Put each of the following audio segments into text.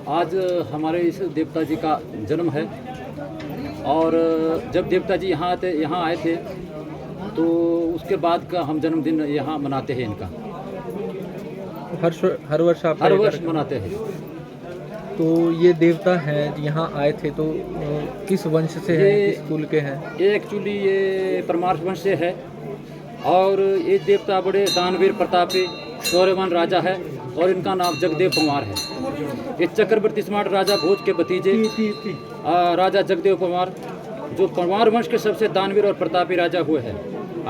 आज हमारे इस देवता जी का जन्म है और जब देवता जी यहाँ आए थे तो उसके बाद का हम जन्मदिन यहाँ मनाते हैं इनका। हर वर्ष आप हर वर्ष मनाते हैं। तो ये देवता हैं यहाँ आए थे तो किस वंश से हैं, किस कुल के हैं? ये एक्चुअली ये परमार वंश से है और ये देवता बड़े दानवीर प्रतापी शौर्यवान राजा है और इनका नाम जगदेव परमार है। ये चक्रवर्ती सम्राट राजा भोज के भतीजे राजा जगदेव परमार जो परमार वंश के सबसे दानवीर और प्रतापी राजा हुए हैं।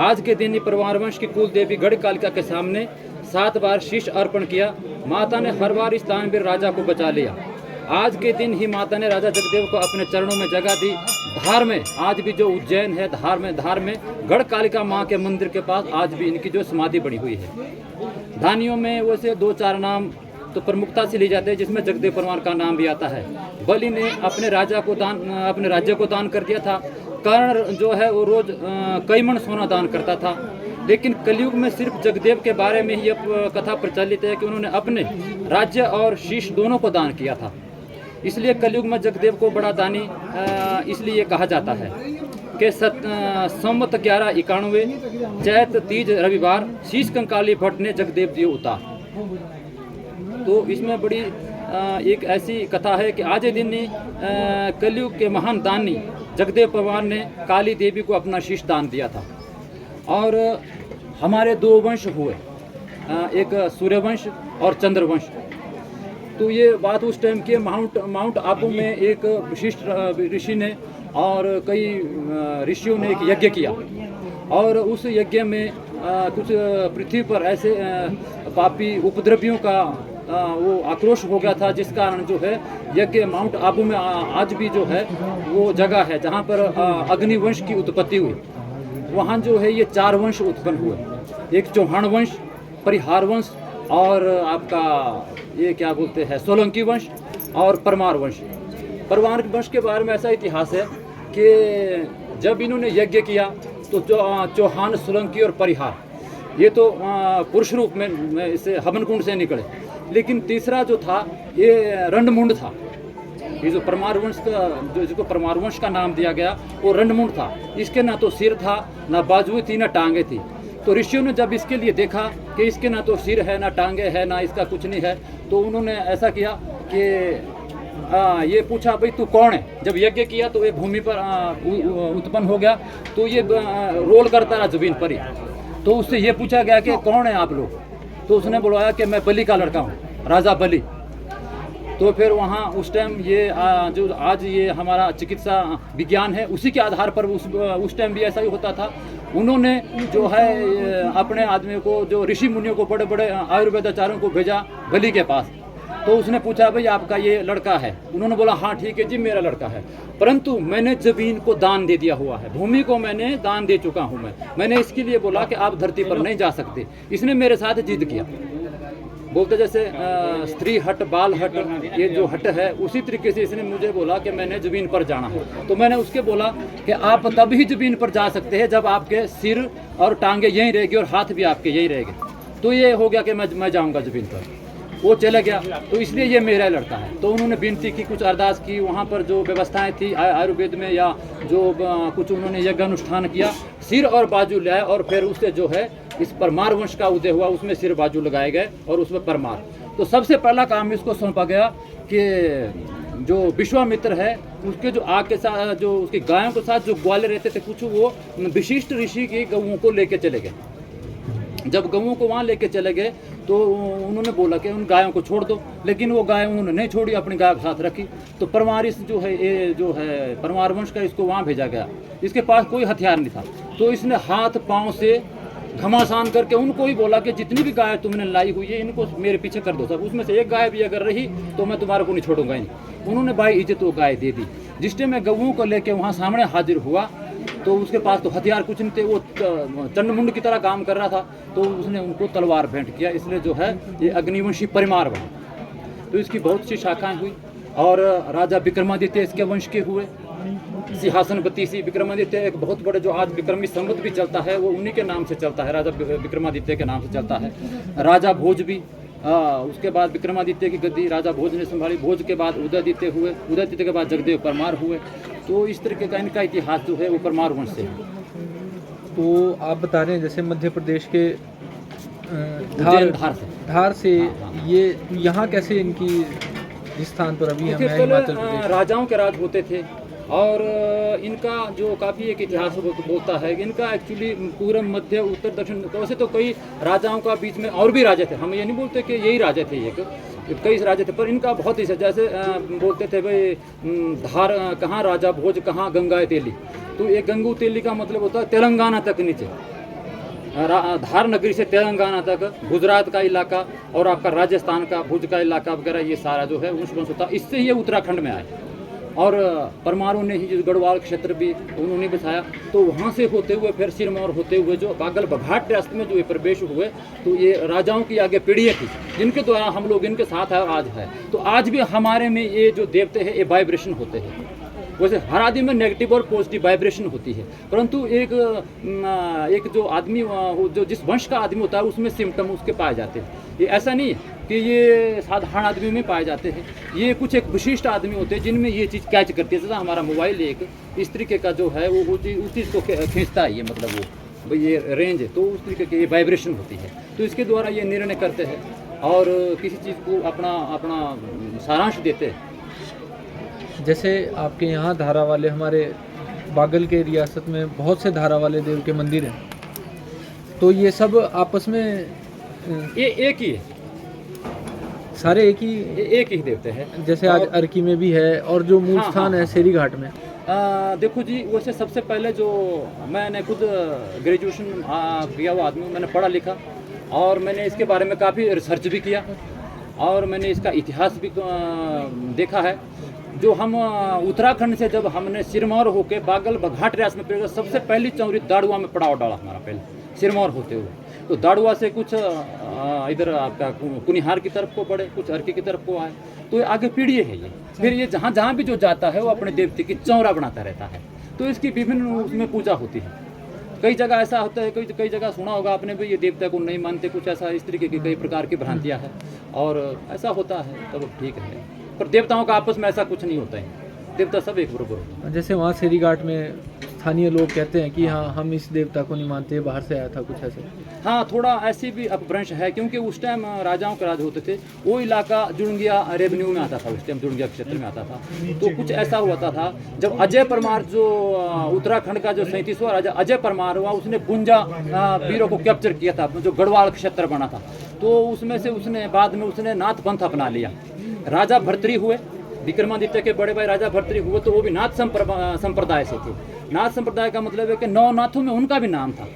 आज के दिन ही परमार वंश की कुल देवी गढ़कालिका के सामने 7 बार शीश अर्पण किया। माता ने हर बार इस दानवीर राजा को बचा लिया। आज के दिन ही माता ने राजा जगदेव को अपने चरणों में जगह दी। धार में आज भी जो उज्जैन है धार में गढ़कालिका माँ के मंदिर के पास आज भी इनकी जो समाधि बनी हुई है। धानियों में वैसे 2-4 नाम तो प्रमुखता से ली जाते हैं जिसमें जगदेव परमार का नाम भी आता है। बलि ने अपने राज्य को दान कर दिया था। कर्ण जो है वो रोज कई मन सोना दान करता था। लेकिन कलयुग में सिर्फ जगदेव के बारे में ही यह कथा प्रचलित है कि उन्होंने अपने राज्य और शीश दोनों को दान किया था। इसलिए कलयुग में जगदेव को बड़ा दानी इसलिए कहा जाता है कि संवत 1191 चैत तीज रविवार शीश कंकाली भट्ट ने जगदेव दियो उतार। तो इसमें बड़ी एक ऐसी कथा है कि आज दिन ही कलयुग के महान दानी जगदेव परमार ने काली देवी को अपना शीश दान दिया था। और हमारे 2 वंश हुए, एक सूर्यवंश और चंद्रवंश। तो ये बात उस टाइम की माउंट आबू में एक विशिष्ट ऋषि ने और कई ऋषियों ने एक यज्ञ किया और उस यज्ञ में कुछ पृथ्वी पर ऐसे पापी उपद्रवियों का वो आक्रोश हो गया था, जिस कारण जो है यज्ञ माउंट आबू में आज भी जो है वो जगह है जहाँ पर अग्निवंश की उत्पत्ति हुई। वहाँ जो है ये 4 वंश उत्पन्न हुए, एक चौहान वंश, परिहार वंश और आपका ये क्या बोलते हैं सोलंकी वंश और परमार वंश। परमार वंश के बारे में ऐसा इतिहास है कि जब इन्होंने यज्ञ किया तो चौहान, सोलंकी और परिहार ये तो पुरुष रूप में इसे हवन कुंड से निकले। लेकिन तीसरा जो था ये रंडमुंड था। ये जो परमार वंश का जिसको परमार वंश का नाम दिया गया वो रंडमुंड था। इसके ना तो सिर था, ना बाजुएं थी, ना टांगे थी। तो ऋषियों ने जब इसके लिए देखा कि इसके ना तो सिर है, ना टांगे है, ना इसका कुछ नहीं है, तो उन्होंने ऐसा किया कि ये पूछा भाई तू कौन है। जब यज्ञ किया तो ये भूमि पर उत्पन्न हो गया तो ये रोल करता रहा जमीन पर ही। तो उससे ये पूछा गया कि कौन है आप लोग। तो उसने बोला कि मैं बलि का लड़का हूँ, राजा बलि। तो फिर वहाँ उस टाइम ये जो आज ये हमारा चिकित्सा विज्ञान है उसी के आधार पर उस टाइम भी ऐसा ही होता था। उन्होंने जो है अपने आदमी को जो ऋषि मुनियों को बड़े बड़े आयुर्वेदाचार्यों को भेजा बलि के पास। तो उसने पूछा भाई आपका ये लड़का है। उन्होंने बोला हाँ ठीक है जी मेरा लड़का है, परंतु मैंने जमीन को दान दे दिया हुआ है, भूमि को मैंने दान दे चुका हूँ। मैंने इसके लिए बोला कि आप धरती पर नहीं जा सकते। इसने मेरे साथ जिद किया। बोलते जैसे स्त्री हट बाल हट, ये जो हट है उसी तरीके से इसने मुझे बोला कि मैंने ज़मीन पर जाना है। तो मैंने उसके बोला कि आप तभी ज़मीन पर जा सकते हैं जब आपके सिर और टांगे यहीं रहेगी और हाथ भी आपके यहीं रहेंगे। तो ये हो गया कि मैं जाऊँगा ज़मीन पर। वो चला गया। तो इसलिए ये मेरा लड़का है। तो उन्होंने विनती की, कुछ अरदास की, वहाँ पर जो व्यवस्थाएं थी आयुर्वेद में या जो कुछ उन्होंने यज्ञ अनुष्ठान किया, सिर और बाजू लाए और फिर उससे जो है इस परमार वंश का उदय हुआ। उसमें सिर बाजू लगाए गए और उसमें परमार। तो सबसे पहला काम इसको सौंपा गया कि जो विश्वामित्र है उसके जो आग के साथ जो उसकी गायों के साथ जो ग्वाले रहते थे कुछ, वो विशिष्ट ऋषि की गऊओं को लेके चले गए। जब गऊओं को वहाँ लेके चले गए तो उन्होंने बोला कि उन गायों को छोड़ दो, लेकिन वो गाय उन्होंने नहीं छोड़ी, अपनी गाय के साथ रखी। तो परमारिस जो है ये जो है परमार वंश का, इसको वहाँ भेजा गया। इसके पास कोई हथियार नहीं था। तो इसने हाथ पांव से घमासान करके उनको ही बोला कि जितनी भी गाय तुमने लाई हुई है इनको मेरे पीछे कर दो सब। उसमें से एक गाय भी अगर रही तो मैं तुम्हारे को नहीं छोड़ूंगा ही नहीं। उन्होंने भाई इज्जत वो गाय दे दी। जिस टाइम मैं गऊओं को लेके वहाँ सामने हाजिर हुआ तो उसके पास तो हथियार कुछ नहीं थे, वो चंडमुंड की तरह काम कर रहा था। तो उसने उनको तलवार भेंट किया। इसलिए जो है ये अग्निवंशी परिमार बना। तो इसकी बहुत सी शाखाएं हुई और राजा विक्रमादित्य इसके वंश के हुए। सिंहासनपति सी विक्रमादित्य एक बहुत बड़े जो आज विक्रमी संवत भी चलता है वो उन्हीं के नाम से चलता है, राजा विक्रमादित्य के नाम से चलता है। राजा भोज भी उसके बाद विक्रमादित्य की गद्दी राजा भोज ने संभाली, भोज के बाद उदयदित्य हुए, उदयदित्य के बाद जगदेव परमार हुए। तो इस तरीके का इनका इतिहास जो है वो परमार वंश से है। तो आप बता रहे हैं जैसे मध्य प्रदेश के उज्जैन धार से। ये यहाँ कैसे इनकी जिस स्थान पर अभी हम देखिए, हैं पहले हिमाचल प्रदेश, राजाओं के राज होते थे और इनका जो काफ़ी एक इतिहास बोलता है कि इनका एक्चुअली पूर्व मध्य उत्तर दक्षिण, वैसे तो कई राजाओं का बीच में और भी राजा थे, हम ये नहीं बोलते कि यही राजा थे, कई राजा थे, पर इनका बहुत ही जैसे बोलते थे भाई धार कहाँ राजा भोज कहाँ गंगा तेली, तो ये गंगू तेली का मतलब होता है तेलंगाना तक नीचे, धार नगरी से तेलंगाना तक, गुजरात का इलाका और आपका राजस्थान का भुज का इलाका वगैरह, ये सारा जो है वंश होता, इससे ये उत्तराखंड में आए। और परमारों ने ही जो गढ़वाल क्षेत्र भी उन्होंने बसाया, तो वहाँ से होते हुए फिर सिरमौर होते हुए जो बागल बघाट रास्ते में जो ये प्रवेश हुए, तो ये राजाओं की आगे पीढ़ियाँ थी जिनके द्वारा हम लोग इनके साथ है आज है। तो आज भी हमारे में ये जो देवते हैं ये वाइब्रेशन होते हैं, वैसे हर आदमी में नेगेटिव और पॉजिटिव वाइब्रेशन होती है, परंतु एक जो आदमी जो जिस वंश का आदमी होता है उसमें सिम्टम उसके पाए जाते हैं। ये ऐसा नहीं है कि ये साधारण आदमी में पाए जाते हैं, ये कुछ एक विशिष्ट आदमी होते हैं जिनमें ये चीज़ कैच करती है। जैसा हमारा मोबाइल एक इस तरीके का जो है वो उस चीज़ को खींचता है, ये मतलब वो भाई ये रेंज है, तो उस तरीके की ये वाइब्रेशन होती है, तो इसके द्वारा ये निर्णय करते हैं और किसी चीज़ को अपना सारांश देते हैं। जैसे आपके यहाँ धारा वाले, हमारे बागल के रियासत में बहुत से धारा वाले देव के मंदिर हैं, तो ये सब आपस में ये एक ही है, सारे एक ही देवते हैं। जैसे आज अर्की में भी है और जो मूल हाँ, स्थान हाँ, है सेरी घाट में। देखो जी, वैसे सबसे पहले जो मैंने खुद ग्रेजुएशन किया हुआ आदमी, मैंने पढ़ा लिखा और मैंने इसके बारे में काफ़ी रिसर्च भी किया और मैंने इसका इतिहास भी देखा है। जो हम उत्तराखंड से जब हमने सिरमौर होके बागल बघाट रियासत में पड़ेगा, सबसे पहली चौरी दाड़ुआ में पड़ाव डाला हमारा पहले सिरमौर होते हुए, तो दाड़ुआ से कुछ इधर आपका कुनिहार की तरफ को बढ़े, कुछ अर्की की तरफ को आए, तो ये आगे पीढ़ी है ये। फिर ये जहाँ जहाँ भी जो जाता है वो अपने देवते की चौरा बनाता रहता है, तो इसकी विभिन्न उसमें पूजा होती है। कई जगह ऐसा होता है, कई जगह सुना होगा आपने भी, ये देवता को नहीं मानते, कुछ ऐसा इस तरीके की कई प्रकार की भ्रांतियाँ हैं और ऐसा होता है, तब ठीक है, पर देवताओं का आपस में ऐसा कुछ नहीं होता है, देवता सब एक बराबर होते हैं। जैसे वहाँ सेरी घाट में स्थानीय लोग कहते हैं कि हाँ हम इस देवता को नहीं मानते, बाहर से आया था, कुछ ऐसे। हाँ, थोड़ा ऐसी भी अपभ्रंश है, क्योंकि उस टाइम राजाओं के राज होते थे, वो इलाका जुड़ंगिया रेवेन्यू में आता था, उस टाइम जुड़ंगिया क्षेत्र में आता था। तो कुछ ऐसा हुआ था जब अजय परमार जो उत्तराखंड का जो 37वां राजा अजय परमार हुआ, उसने बुंजा वीरों को कैप्चर किया था, जो गढ़वाल क्षेत्र बना था, तो उसमें से उसने बाद में उसने नाथ पंथ अपना लिया। राजा भर्तृहरि हुए, विक्रमादित्य के बड़े भाई राजा भर्तृहरि हुए, तो वो भी नाथ संप्रदाय से थे। नाथ संप्रदाय का मतलब है कि 9 नाथों में उनका भी नाम था,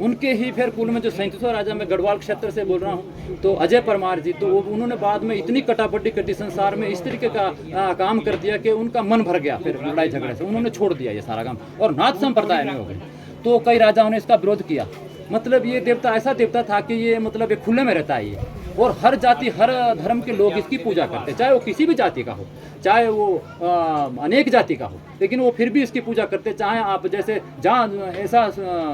उनके ही फिर कुल में जो 37वां राजा, मैं गढ़वाल क्षेत्र से बोल रहा हूँ, तो अजय परमार जी, तो उन्होंने बाद में इतनी कटापट्टी कर दी संसार में, इस तरीके का काम कर दिया कि उनका मन भर गया, फिर लड़ाई झगड़े से उन्होंने छोड़ दिया ये सारा काम और नाथ संप्रदाय में हो गए। तो कई राजाओं ने इसका विरोध किया, मतलब ये देवता ऐसा देवता था कि ये मतलब ये खुले में रहता है ये, और हर जाति हर धर्म के लोग इसकी पूजा करते, चाहे वो किसी भी जाति का हो, चाहे वो अनेक जाति का हो, लेकिन वो फिर भी इसकी पूजा करते। चाहे आप जैसे जहाँ ऐसा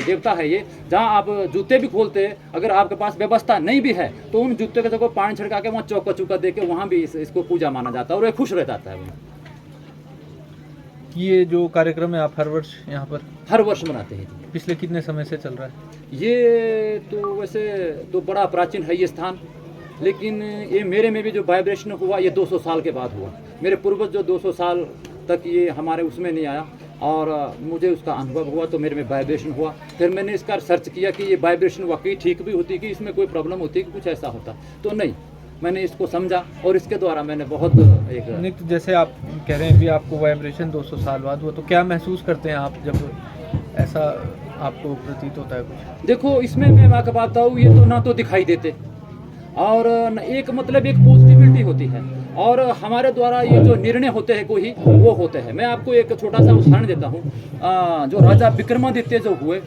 देवता है ये, जहाँ आप जूते भी खोलते हैं, अगर आपके पास व्यवस्था नहीं भी है तो उन जूते के जगह पानी छिड़का के वहाँ चौका चौका दे के वहाँ भी इसको पूजा माना जाता है और ये खुश रह जाता है। ये जो कार्यक्रम है आप हर वर्ष यहाँ पर हर वर्ष मनाते हैं। पिछले कितने समय से चल रहा है? ये तो वैसे तो बड़ा प्राचीन है ये स्थान, लेकिन ये मेरे में भी जो वाइब्रेशन हुआ ये 200 साल के बाद हुआ। मेरे पूर्वज जो 200 साल तक ये हमारे उसमें नहीं आया और मुझे उसका अनुभव हुआ, तो मेरे में वाइब्रेशन हुआ। फिर मैंने इसका सर्च किया कि ये वाइब्रेशन वाकई ठीक भी होती है कि इसमें कोई प्रॉब्लम होती है कि कुछ ऐसा होता, तो नहीं, मैंने इसको समझा और इसके द्वारा मैंने बहुत एक नित्य, जैसे आप कह रहे हैं भी आपको वाइब्रेशन 200 साल बाद हुआ, तो क्या महसूस करते हैं आप जब ऐसा आपको प्रतीत होता है कुछ? देखो, इसमें मैं आपको बताऊँ, ये तो ना तो दिखाई देते और एक मतलब एक पॉजिटिविटी होती है और हमारे द्वारा ये जो निर्णय होते हैं कोई वो होते हैं। मैं आपको एक छोटा सा उदाहरण देता हूँ। जो राजा विक्रमादित्य जो हुए,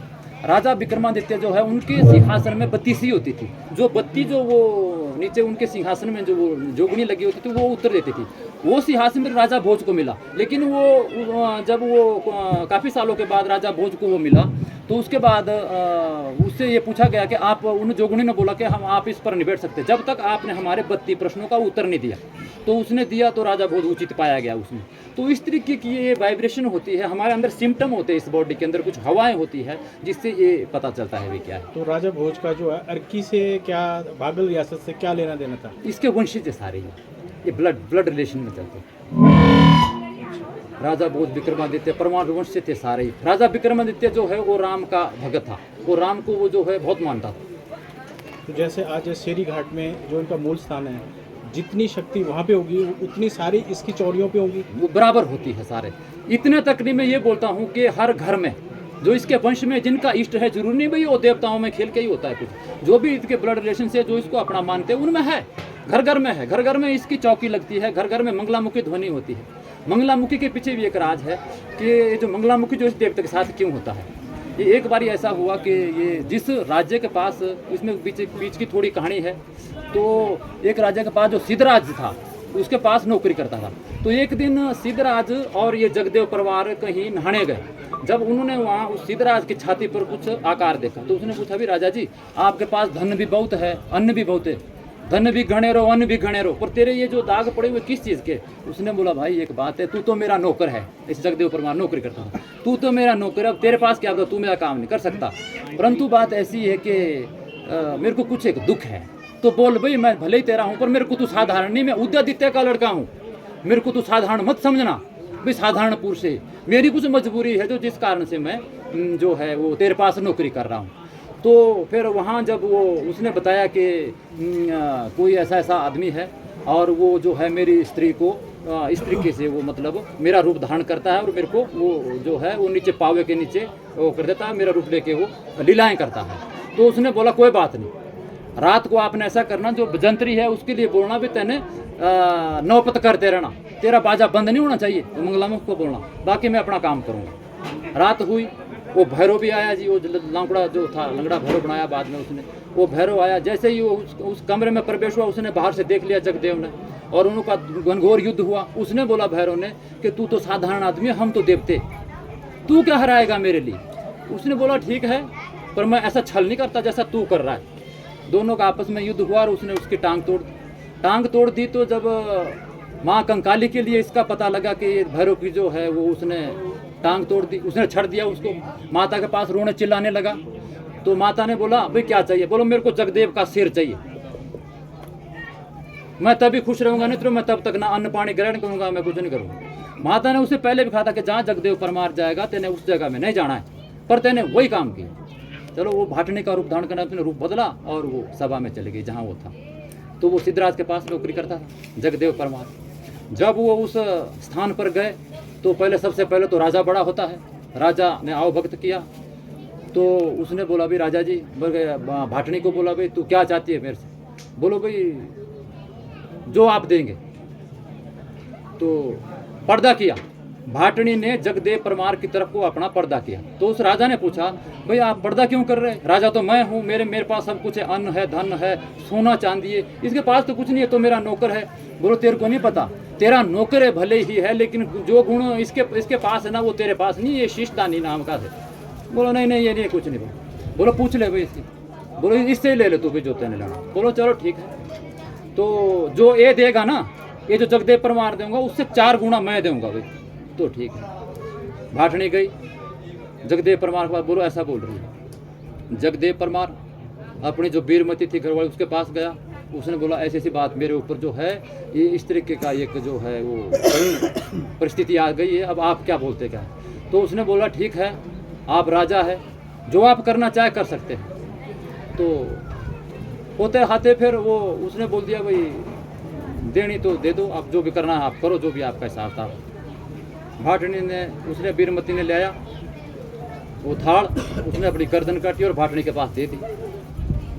राजा विक्रमादित्य जो है उनके सिंहासन में बत्ती सी होती थी, जो बत्ती जो वो नीचे उनके सिंहासन में जो वो जोगनी लगी होती थी वो उत्तर देती थी। वो सिंहासन में राजा भोज को मिला, लेकिन वो जब वो काफ़ी सालों के बाद राजा भोज को वो मिला तो उसके बाद उससे ये पूछा गया कि आप, उन जोगुनी ने बोला कि हम आप इस पर नहीं बैठ सकते जब तक आपने हमारे 32 प्रश्नों का उत्तर नहीं दिया। तो उसने दिया तो राजा बहुत उचित पाया गया उसमें। तो इस तरीके की ये वाइब्रेशन होती है, हमारे अंदर सिम्टम होते हैं, इस बॉडी के अंदर कुछ हवाएं होती है जिससे ये पता चलता है वे क्या है। तो राजा भोज का जो है अर्की से क्या, बागल रियासत से क्या लेना देना था? इसके वंशज है सारे ये ब्लड रिलेशन में चलते हैं। राजा भोज विक्रमादित्य परमार वंश से थे सारे ही। राजा विक्रमादित्य जो है वो राम का भगत था, वो राम को वो जो है बहुत मानता था। तो जैसे आज शेरी घाट में जो इनका मूल स्थान है, जितनी शक्ति वहाँ पे होगी उतनी सारी इसकी चौड़ियों पे होगी, वो बराबर होती है सारे। इतने तक नहीं मैं ये बोलता हूँ कि हर घर में जो इसके वंश में जिनका इष्ट है, जरूर नहीं भाई वो देवताओं में खेल के ही होता है कुछ, जो भी इसके ब्लड रिलेशन से जो इसको अपना मानते हैं उनमें है, घर घर में है। घर घर में इसकी चौकी लगती है, घर घर में मंगलामुखी ध्वनि होती है। मंगलामुखी के पीछे भी एक राज है कि ये जो मंगलामुखी जो इस देवता के साथ क्यों होता है। ये एक बार ऐसा हुआ कि ये जिस राज्य के पास, इसमें बीच की थोड़ी कहानी है, तो एक राजा के पास जो सिद्धराज था उसके पास नौकरी करता था। तो एक दिन सिद्धराज और ये जगदेव परिवार कहीं नहाने गए। जब उन्होंने वहाँ उस सिद्धराज की छाती पर कुछ आकार देखा तो उसने पूछा, भी राजा जी आपके पास धन भी बहुत है, अन्न भी बहुत है, धन भी गणे रहो, अन्न भी गणे रहो, पर तेरे ये जो दाग पड़े हुए किस चीज़ के? उसने बोला, भाई एक बात है, तू तो मेरा नौकर है। इस जगदेव परिवार नौकरी करता था, तू तो मेरा नौकर है, अब तेरे पास क्या होगा, तू मेरा काम नहीं कर सकता। परंतु बात ऐसी है कि मेरे को कुछ एक दुख है। तो बोल भाई, मैं भले ही तेरा हूँ पर मेरे को तू साधारण नहीं, मैं उदयादित्य का लड़का हूँ, मेरे को तू साधारण मत समझना। भाई साधारण पुरुष है, मेरी कुछ मजबूरी है जो जिस कारण से मैं जो है वो तेरे पास नौकरी कर रहा हूँ। तो फिर वहाँ जब वो उसने बताया कि कोई ऐसा आदमी है और वो जो है मेरी स्त्री को इस तरीके से वो मतलब मेरा रूप धारण करता है और मेरे को वो जो है वो नीचे पावे के नीचे वो कर देता है, मेरा रूप लेके वो लीलाएं करता है। तो उसने बोला कोई बात नहीं, रात को आपने ऐसा करना, जो जंत्री है उसके लिए बोलना भी तेने नौपत करते रहना, तेरा बाजा बंद नहीं होना चाहिए, तो मंगलामुख को बोलना, बाकी मैं अपना काम करूँगा। रात हुई, वो भैरव भी आया जी, वो लांगड़ा जो था, लंगड़ा भैरव बनाया बाद में उसने, वो भैरव आया। जैसे ही वो उस कमरे में प्रवेश हुआ, उसने बाहर से देख लिया जगदेव ने और उनका घनघोर युद्ध हुआ। उसने बोला भैरव ने कि तू तो साधारण आदमी है, हम तो देवते, तू क्या हराएगा मेरे लिए? उसने बोला ठीक है, पर मैं ऐसा छल नहीं करता जैसा तू कर रहा है। दोनों का आपस में युद्ध हुआ और उसने उसकी टांग तोड़ दी। तो जब माँ कंकाली के लिए इसका पता लगा कि भैरव की जो है वो उसने टांग तोड़ दी, उसने छड़ दिया उसको, माता के पास रोने चिल्लाने लगा। तो माता ने बोला, भाई क्या चाहिए? बोलो मेरे को जगदेव का सिर चाहिए, मैं तभी खुश रहूंगा, नहीं तो मैं तब तक ना अन्न पानी ग्रहण करूंगा, मैं कुछ नहीं करूंगा। माता ने उसे पहले भी कहा था कि जहाँ जगदेव परमार जाएगा तेने उस जगह में नहीं जाना है, पर तेने वही काम किया। चलो वो भाटनी का रूप धारण करना, उसने रूप बदला और वो सभा में चली गई जहाँ वो था। तो वो सिद्धराज के पास नौकरी करता था जगदेव परमार। जब वो उस स्थान पर गए तो सबसे पहले तो राजा बड़ा होता है, राजा ने आवभक्त किया। तो उसने बोला, भाई राजा जी, भाटनी को बोला, भाई तू क्या चाहती है मेरे से? बोलो भाई जो आप देंगे। तो पर्दा किया, भाटनी ने जगदेव परमार की तरफ को अपना पर्दा किया। तो उस राजा ने पूछा, भाई आप पर्दा क्यों कर रहे हैं? राजा तो मैं हूँ, मेरे पास सब कुछ है, अन्न है, धन है, सोना चांदी है, इसके पास तो कुछ नहीं है, तो मेरा नौकर है। बोलो तेरे को नहीं पता, तेरा नौकर है भले ही है, लेकिन जो गुण इसके पास है ना वो तेरे पास नहीं, ये शिष्टानी नाम का है। बोलो नहीं ये नहीं, कुछ नहीं। बोलो पूछ ले भाई इसकी, बोलो इससे ही ले ले तू भी जो तेने लेना। बोलो चलो ठीक है। तो जो ये देगा ना, ये जो जगदेव परमार दूंगा उससे 4 गुना मैं दूंगा भाई। तो ठीक है। भाटनी गई जगदेव परमार के पास, बोलो ऐसा बोल रही है। जगदेव परमार अपनी जो बीरमती थी घरवाली उसके पास गया, उसने बोला ऐसी बात मेरे ऊपर जो है ये इस तरीके का एक जो है वो परिस्थिति आ गई है, अब आप क्या बोलते क्या? तो उसने बोला ठीक है, आप राजा है, जो आप करना चाहे कर सकते हैं। तो होते हाथे फिर वो उसने बोल दिया, भाई देनी तो दे दो, आप जो भी करना है आप करो, जो भी आपका हिसाब था। भाटनी ने उसने बीरमती ने ले आया वो थाल, उसने अपनी गर्दन काटी और भाटनी के पास दे दी।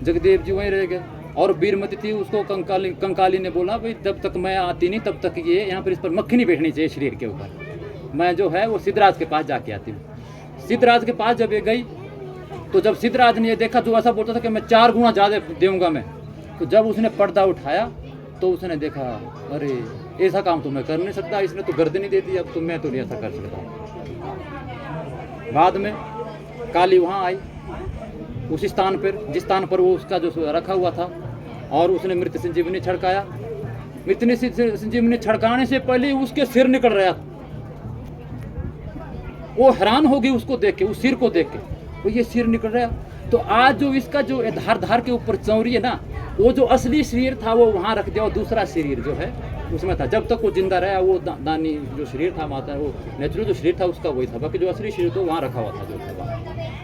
जगदेव जी वहीं रह गए और बीरमती थी, उसको कंकाली ने बोला, भाई जब तक मैं आती नहीं तब तक ये यहाँ पर इस पर मक्खी नहीं बैठनी चाहिए शरीर के ऊपर, मैं जो है वो सिद्धराज के पास जाके आती हूँ। सिद्धराज के पास जब ये गई तो जब सिद्धराज ने ये देखा, जो ऐसा बोलता था कि मैं 4 गुना ज़्यादा दूंगा मैं, तो जब उसने पर्दा उठाया तो उसने देखा, अरे ऐसा काम तो मैं कर नहीं सकता, इसने तो गर्दन ही दे दी, अब तो मैं तो नहीं ऐसा कर सकता। बाद में काली वहाँ आई उस स्थान पर जिस स्थान पर वो उसका जो रखा हुआ था, और उसने मृत संजीवनी छिड़काया। मृत संजीवनी छिड़काने से पहले ही उसके सिर निकल रहा था। वो हैरान हो गई उसको देख के, उस सिर को देख के, वो ये सिर निकल रहा। तो आज जो इसका जो धार के ऊपर चौरी है ना, वो जो असली शरीर था वो वहाँ रख दिया, और दूसरा शरीर जो है उसमें था। जब तक वो जिंदा रहा वो दानी जो शरीर था माता, वो नेचुरल जो शरीर था उसका वही था, बाकी जो असली शरीर तो वहाँ रखा हुआ था जो था वहाँ।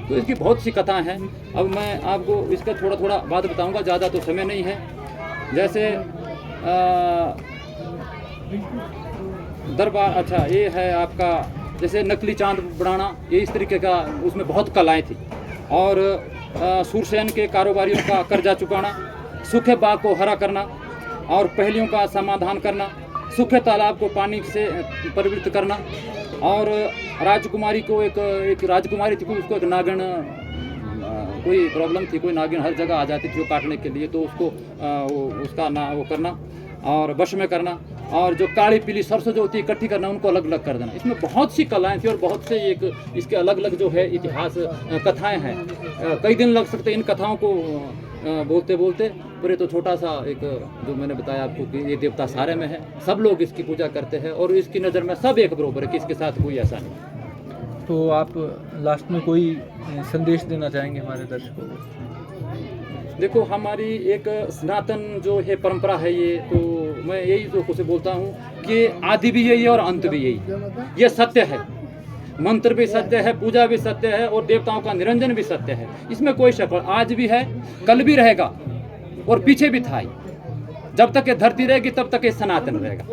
तो इसकी बहुत सी कथाएं हैं। अब मैं आपको इसका थोड़ा थोड़ा बात बताऊंगा, ज़्यादा तो समय नहीं है। जैसे दरबार, अच्छा ये है आपका जैसे नकली चांद बनाना, ये इस तरीके का उसमें बहुत कलाएँ थी। और सूरसेन के कारोबारियों का कर्जा चुकाना, सूखे बाग को हरा करना, और पहेलियों का समाधान करना, सूखे तालाब को पानी से परिवृत्त करना, और राजकुमारी को एक राजकुमारी थी, उसको एक नागिन, कोई प्रॉब्लम थी, कोई नागिन हर जगह आ जाती थी वो काटने के लिए, तो उसको उसका वो करना और वश में करना, और जो काली पीली सरसों जो होती है इकट्ठी करना, उनको अलग अलग कर देना। इसमें बहुत सी कलाएं थी और बहुत से एक इसके अलग अलग जो है इतिहास कथाएं हैं। कई दिन लग सकते इन कथाओं को बोलते बोलते, पर ये तो छोटा सा एक जो मैंने बताया आपको कि ये देवता सारे में है, सब लोग इसकी पूजा करते हैं और इसकी नज़र में सब एक बराबर है कि इसके साथ कोई ऐसा नहीं। तो आप लास्ट में कोई संदेश देना चाहेंगे हमारे दर्शकों को? देखो, हमारी एक सनातन जो है परंपरा है ये, तो मैं यही जो कुछ बोलता हूँ कि आदि भी यही है और अंत भी यही, ये सत्य है। मंत्र भी सत्य है, पूजा भी सत्य है, और देवताओं का निरंजन भी सत्य है। इसमें कोई शक, आज भी है, कल भी रहेगा, और पीछे भी था ही। जब तक ये धरती रहेगी तब तक ये सनातन रहेगा।